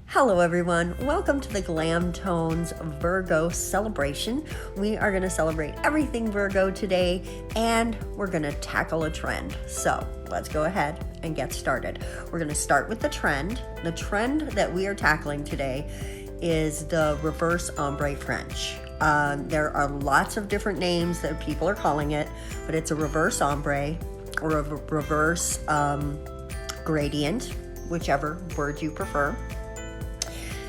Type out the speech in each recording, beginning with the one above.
Hello everyone, welcome to the Glam Tones Virgo celebration. We are going to celebrate everything Virgo today, and we're going to tackle a trend. So let's go ahead and get started. We're going to start with the trend. The trend that we are tackling today is the reverse ombre French. There are lots of different names that people are calling it, but it's a reverse ombre or a reverse gradient, whichever word you prefer.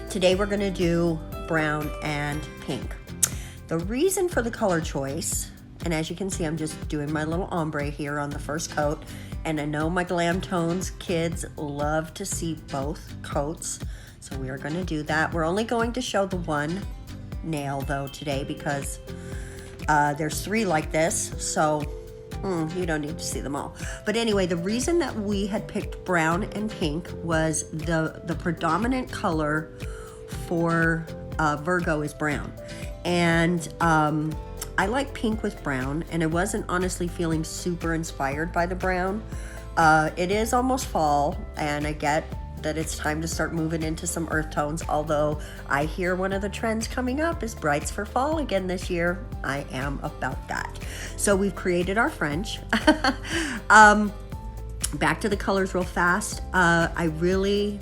Today we're going to do brown and pink. The reason for the color choice, and as you can see, I'm just doing my little ombre here on the first coat, and I know my Glam Tones kids love to see both coats, so we are going to do that. We're only going to show the one nail though today because there's three like this, so you don't need to see them all. But anyway, the reason that we had picked brown and pink was the predominant color for Virgo is brown, and I like pink with brown, and I wasn't honestly feeling super inspired by the brown. It is almost fall, and I get that it's time to start moving into some earth tones, although I hear one of the trends coming up is brights for fall again this year. I am about that. So we've created our French. Back to the colors real fast. We're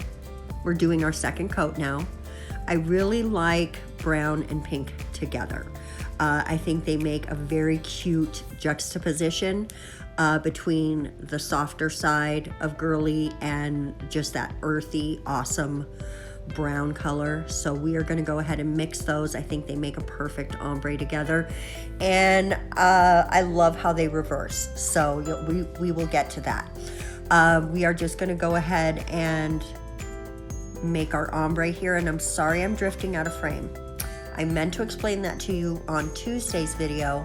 doing our second coat now. I really like brown and pink together. I think they make a very cute juxtaposition between the softer side of girly and just that earthy, awesome brown color. So we are going to go ahead and mix those. I think they make a perfect ombre together, and I love how they reverse. So we will get to that. We are just going to go ahead and make our ombre here, and I'm sorry I'm drifting out of frame. I meant to explain that to you on Tuesday's video,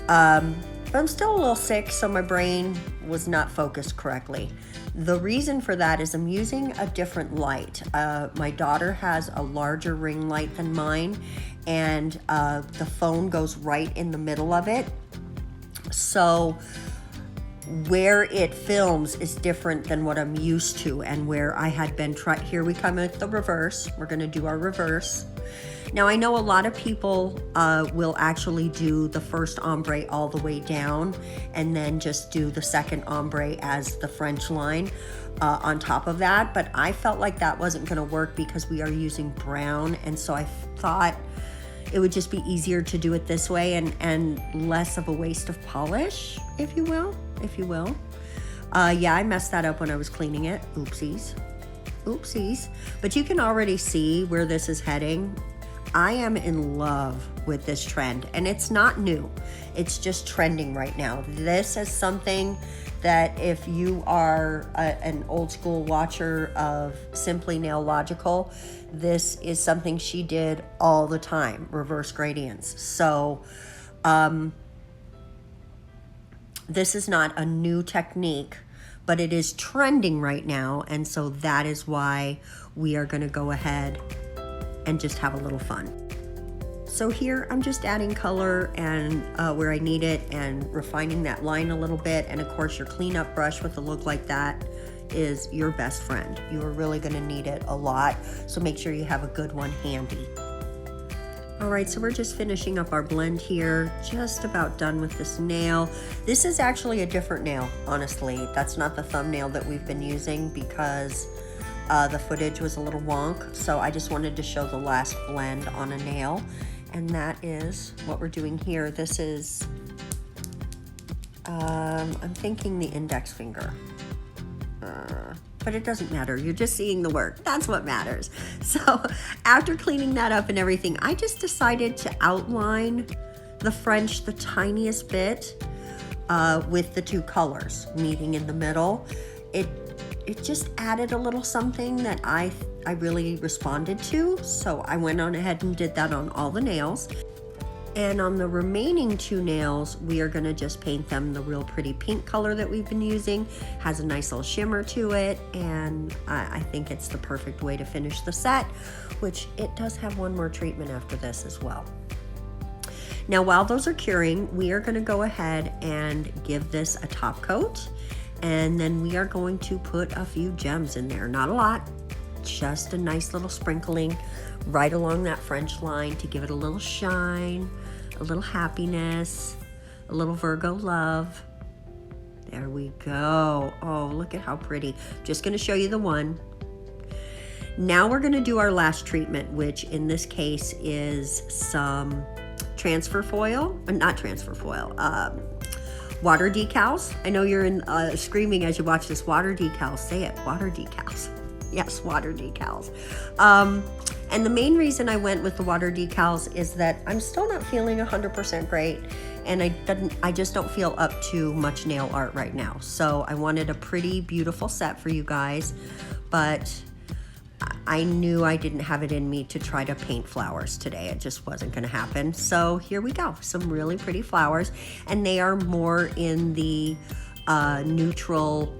but I'm still a little sick, so my brain was not focused correctly. The reason for that is I'm using a different light. My daughter has a larger ring light than mine, and the phone goes right in the middle of it. So where it films is different than what I'm used to, and where I had been here we come with the reverse. We're going to do our reverse. Now I know a lot of people will actually do the first ombre all the way down and then just do the second ombre as the French line on top of that, but I felt like that wasn't going to work because we are using brown, and so I thought it would just be easier to do it this way and less of a waste of polish, if you will. Yeah, I messed that up when I was cleaning it. Oopsies. But you can already see where this is heading. I am in love with this trend, and it's not new. It's just trending right now. This is something that if you are an old school watcher of Simply Nail Logical, this is something she did all the time, reverse gradients. So this is not a new technique, but it is trending right now, and so that is why we are going to go ahead and just have a little fun. So here I'm just adding color and where I need it, and refining that line a little bit. And of course your cleanup brush with a look like that is your best friend. You are really going to need it a lot, so make sure you have a good one handy. All right, so we're just finishing up our blend here, just about done with this nail. This is actually a different nail, honestly. That's not the thumbnail that we've been using because the footage was a little wonk, so I just wanted to show the last blend on a nail, and that is what we're doing here. This is, I'm thinking the index finger. But it doesn't matter. You're just seeing the work. That's what matters. So after cleaning that up and everything, I just decided to outline the French the tiniest bit with the two colors meeting in the middle. It just added a little something that I really responded to. So I went on ahead and did that on all the nails. And on the remaining two nails, we are going to just paint them the real pretty pink color that we've been using. Has a nice little shimmer to it, and I think it's the perfect way to finish the set, which it does have one more treatment after this as well. Now, while those are curing, we are going to go ahead and give this a top coat. And then we are going to put a few gems in there. Not a lot, just a nice little sprinkling right along that French line to give it a little shine, a little happiness, a little Virgo love. There we go. Oh, look at how pretty. Just going to show you the one. Now we're going to do our last treatment, which in this case is some transfer foil, not transfer foil, water decals. I know you're screaming as you watch this. Water decals. Say it. Water decals. Yes, water decals. And the main reason I went with the water decals is that I'm still not feeling 100% great, and I just don't feel up to much nail art right now. So I wanted a pretty beautiful set for you guys, but I knew I didn't have it in me to try to paint flowers today. It just wasn't going to happen. So here we go. Some really pretty flowers, and they are more in the neutral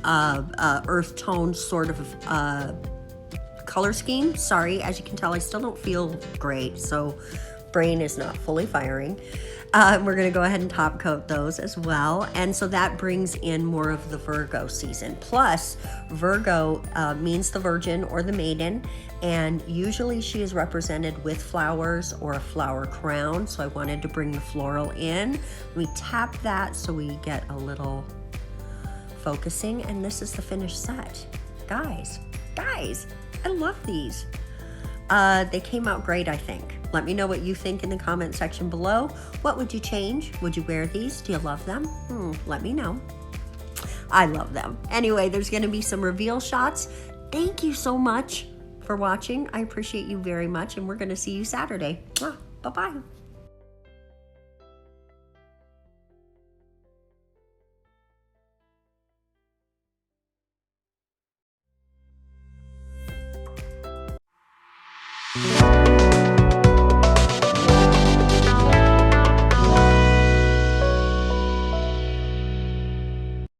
earth tone sort of color scheme. Sorry, as you can tell, I still don't feel great, so brain is not fully firing. We're going to go ahead and top coat those as well. And so that brings in more of the Virgo season. Plus, Virgo means the virgin or the maiden, and usually she is represented with flowers or a flower crown. So I wanted to bring the floral in. We tap that so we get a little focusing, and this is the finished set. Guys, I love these. They came out great, I think. Let me know what you think in the comment section below. What would you change? Would you wear these? Do you love them? Let me know. I love them. Anyway, there's going to be some reveal shots. Thank you so much for watching. I appreciate you very much, and we're going to see you Saturday. Bye-bye.